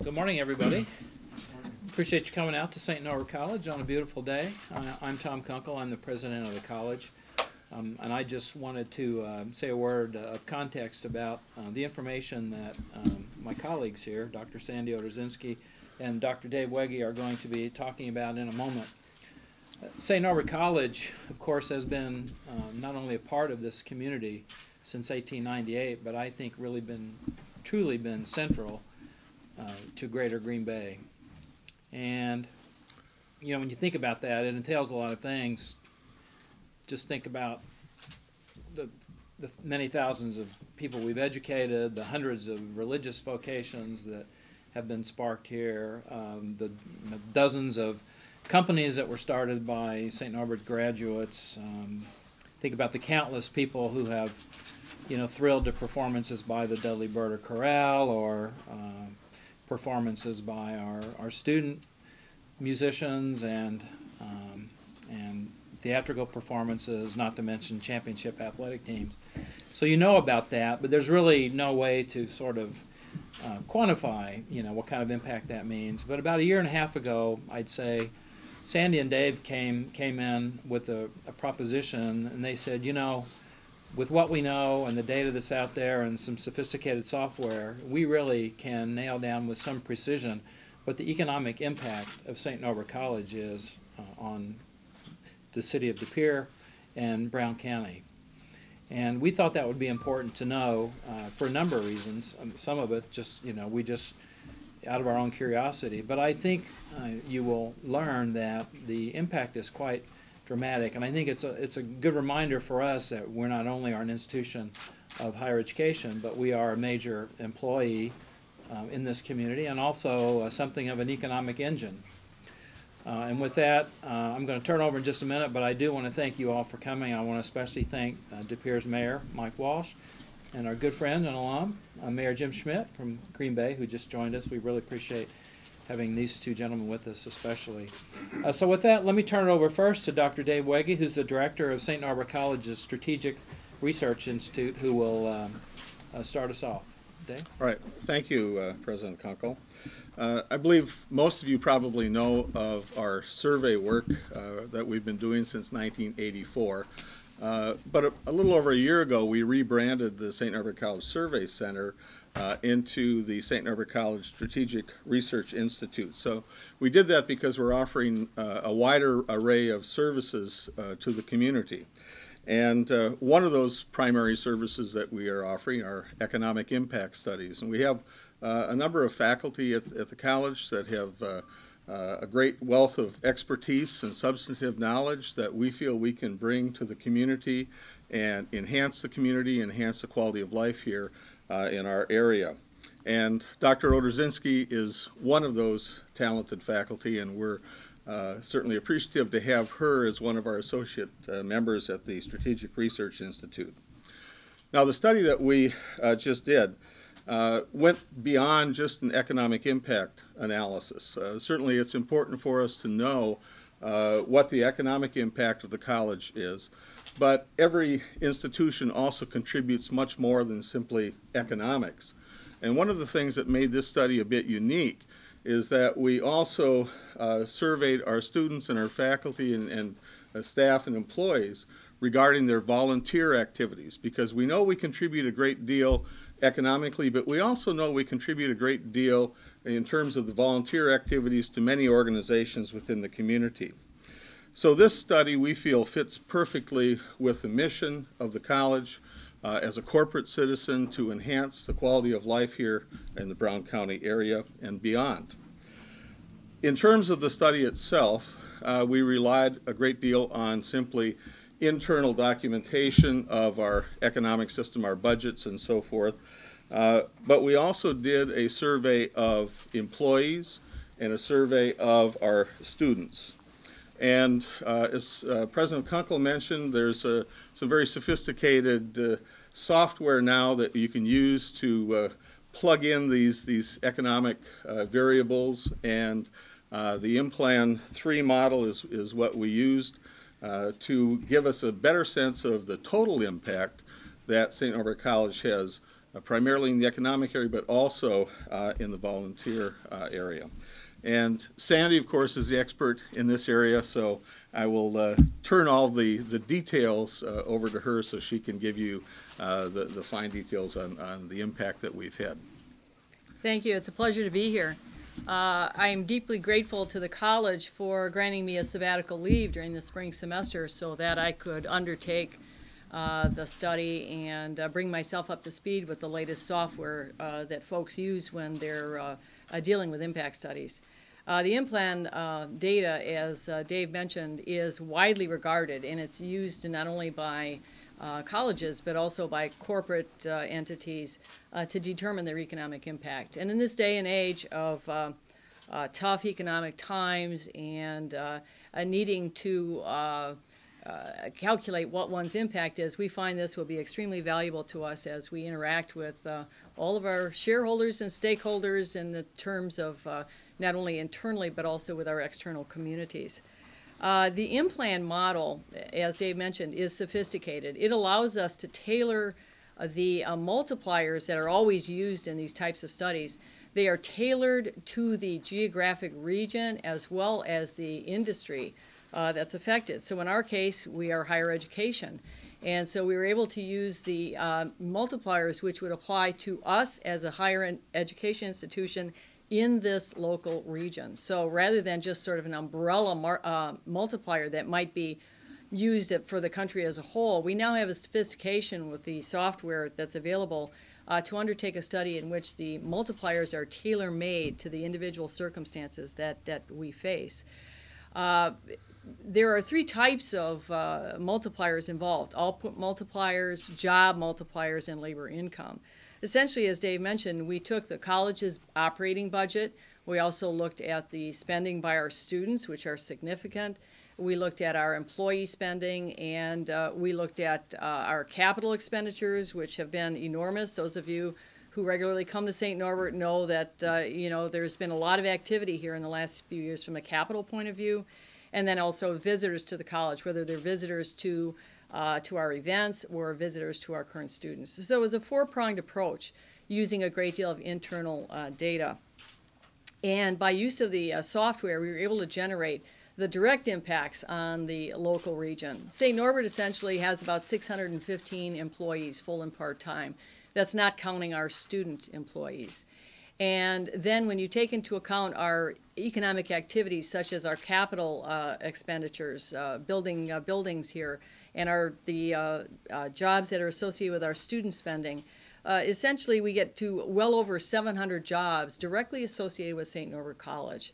Good morning, everybody. Appreciate you coming out to St. Norbert College on a beautiful day. I'm Tom Kunkel. I'm the president of the college. And I just wanted to say a word of context about the information that my colleagues here, Dr. Sandy Odorzynski and Dr. Dave Wegge, are going to be talking about in a moment. St. Norbert College, of course, has been not only a part of this community since 1898, but I think really truly been central to Greater Green Bay. And, you know, when you think about that, it entails a lot of things. Just think about the many thousands of people we've educated, the hundreds of religious vocations that have been sparked here, the dozens of companies that were started by St. Norbert graduates. Think about the countless people who have, you know, thrilled to performances by the Dudley Bird or Chorale, or performances by our student musicians and theatrical performances, not to mention championship athletic teams. So you know about that, but there's really no way to sort of quantify, you know, what kind of impact that means. But about a year and a half ago, I'd say, Sandy and Dave came in with a proposition, and they said, you know, with what we know and the data that's out there and some sophisticated software, we really can nail down with some precision what the economic impact of St. Norbert College is on the city of De Pere and Brown County. And we thought that would be important to know for a number of reasons. Some of it just, you know, we just out of our own curiosity. But I think you will learn that the impact is quite dramatic, and I think it's a good reminder for us that we're not only an institution of higher education, but we are a major employee in this community, and also something of an economic engine. And with that, I'm going to turn over in just a minute, but I do want to thank you all for coming. I want to especially thank De Pere's Mayor, Mike Walsh, and our good friend and alum, Mayor Jim Schmidt from Green Bay, who just joined us. We really appreciate having these two gentlemen with us especially. So with that, let me turn it over first to Dr. Dave Wegge, who's the director of St. Norbert College's Strategic Research Institute, who will start us off. Dave? All right. Thank you, President Kunkel. I believe most of you probably know of our survey work that we've been doing since 1984. But a little over a year ago, we rebranded the St. Norbert College Survey Center into the St. Norbert College Strategic Research Institute. So we did that because we're offering a wider array of services to the community. And one of those primary services that we are offering are economic impact studies. And we have a number of faculty at the college that have a great wealth of expertise and substantive knowledge that we feel we can bring to the community and enhance the community, enhance the quality of life here in our area. And Dr. Odorzynski is one of those talented faculty, and we're certainly appreciative to have her as one of our associate members at the Strategic Research Institute. Now, the study that we just did went beyond just an economic impact analysis. Certainly it's important for us to know what the economic impact of the college is, but every institution also contributes much more than simply economics. And one of the things that made this study a bit unique is that we also surveyed our students and our faculty and staff and employees regarding their volunteer activities, because we know we contribute a great deal economically, but we also know we contribute a great deal in terms of the volunteer activities to many organizations within the community. So this study, we feel, fits perfectly with the mission of the college as a corporate citizen to enhance the quality of life here in the Brown County area and beyond. In terms of the study itself, we relied a great deal on simply internal documentation of our economic system, our budgets, and so forth. But we also did a survey of employees and a survey of our students. And as President Kunkel mentioned, there's some very sophisticated software now that you can use to plug in these economic variables, and the IMPLAN 3 model is what we used to give us a better sense of the total impact that St. Norbert College has primarily in the economic area, but also in the volunteer area. And Sandy, of course, is the expert in this area, so I will turn all the details over to her so she can give you the fine details on the impact that we've had. Thank you. It's a pleasure to be here. I am deeply grateful to the college for granting me a sabbatical leave during the spring semester so that I could undertake the study and bring myself up to speed with the latest software that folks use when they're dealing with impact studies. The in-plan data, as Dave mentioned, is widely regarded, and it's used not only by colleges but also by corporate entities to determine their economic impact. And in this day and age of tough economic times and needing to calculate what one's impact is, we find this will be extremely valuable to us as we interact with all of our shareholders and stakeholders in the terms of not only internally but also with our external communities. The in-plan model, as Dave mentioned, is sophisticated. It allows us to tailor the multipliers that are always used in these types of studies. They are tailored to the geographic region as well as the industry that's affected. So in our case, we are higher education. And so we were able to use the multipliers which would apply to us as a higher education institution in this local region. So rather than just sort of an umbrella multiplier that might be used for the country as a whole, we now have a sophistication with the software that's available to undertake a study in which the multipliers are tailor-made to the individual circumstances that we face. There are three types of multipliers involved: output multipliers, job multipliers, and labor income. Essentially, as Dave mentioned, we took the college's operating budget. We also looked at the spending by our students, which are significant. We looked at our employee spending, and we looked at our capital expenditures, which have been enormous. Those of you who regularly come to St. Norbert know that there's been a lot of activity here in the last few years from a capital point of view, and then also visitors to the college, whether they're visitors to our events or visitors to our current students. So it was a four-pronged approach using a great deal of internal data. And by use of the software, we were able to generate the direct impacts on the local region. St. Norbert essentially has about 615 employees, full and part-time. That's not counting our student employees. And then when you take into account our economic activities, such as our capital expenditures, building buildings here, and the jobs that are associated with our student spending, essentially we get to well over 700 jobs directly associated with St. Norbert College.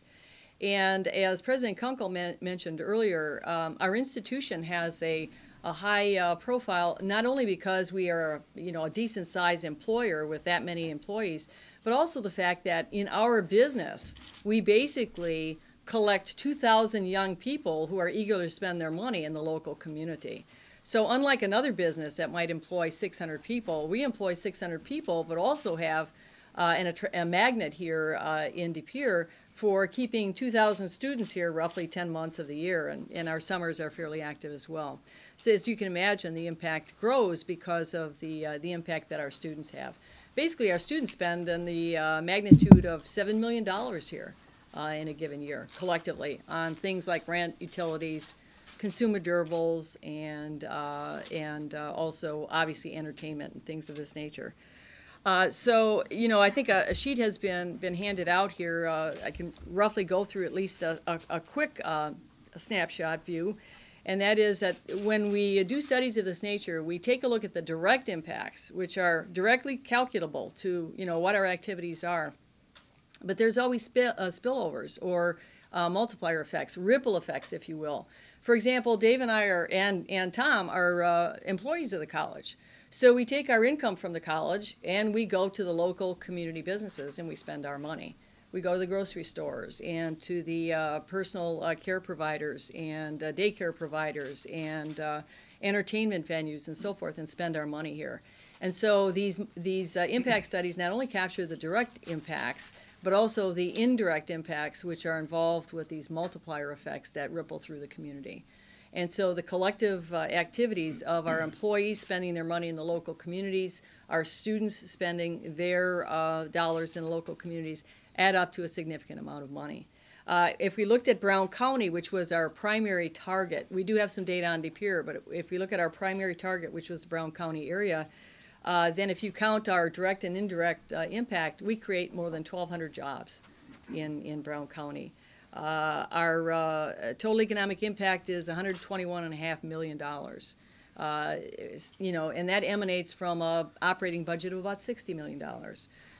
And as President Kunkel mentioned earlier, our institution has a high profile, not only because we are a decent sized employer with that many employees, but also the fact that in our business we basically collect 2,000 young people who are eager to spend their money in the local community. So unlike another business that might employ 600 people, we employ 600 people, but also have a magnet here in De Pere for keeping 2,000 students here roughly 10 months of the year, and our summers are fairly active as well. So as you can imagine, the impact grows because of the impact that our students have. Basically, our students spend in the magnitude of $7 million here in a given year, collectively, on things like rent, utilities, consumer durables, and also, obviously, entertainment and things of this nature. So, I think a sheet has been handed out here. I can roughly go through at least a quick snapshot view, and that is that when we do studies of this nature, we take a look at the direct impacts, which are directly calculable to, what our activities are. But there's always spillovers or multiplier effects, ripple effects, if you will. For example, Dave and I and Tom are employees of the college. So we take our income from the college and we go to the local community businesses and we spend our money. We go to the grocery stores and to the personal care providers and daycare providers and entertainment venues and so forth and spend our money here. And so these impact studies not only capture the direct impacts, but also the indirect impacts which are involved with these multiplier effects that ripple through the community. And so the collective activities of our employees spending their money in the local communities, our students spending their dollars in the local communities, add up to a significant amount of money. If we looked at Brown County, which was our primary target, we do have some data on De Pere, but if we look at our primary target, which was the Brown County area, then if you count our direct and indirect impact, we create more than 1,200 jobs in Brown County. Our total economic impact is $121.5 million. You know, and that emanates from an operating budget of about $60 million.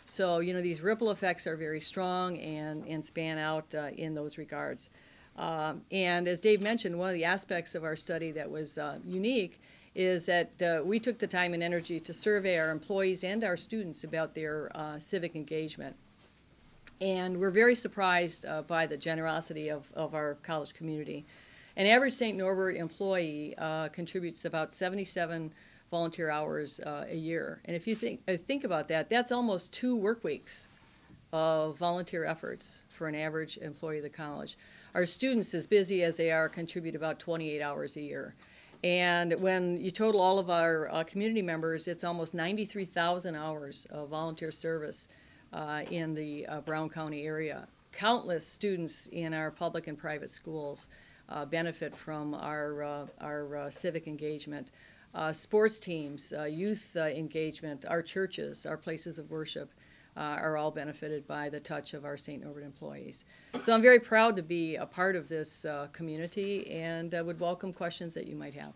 So, you know, these ripple effects are very strong and span out in those regards. And as Dave mentioned, one of the aspects of our study that was unique is that we took the time and energy to survey our employees and our students about their civic engagement. And we're very surprised by the generosity of our college community. An average St. Norbert employee contributes about 77 volunteer hours a year. And if you think about that, that's almost 2 work weeks of volunteer efforts for an average employee of the college. Our students, as busy as they are, contribute about 28 hours a year. And when you total all of our community members, it's almost 93,000 hours of volunteer service in the Brown County area. Countless students in our public and private schools benefit from our civic engagement. Sports teams, youth engagement, our churches, our places of worship are all benefited by the touch of our St. Norbert employees. So I'm very proud to be a part of this community and would welcome questions that you might have.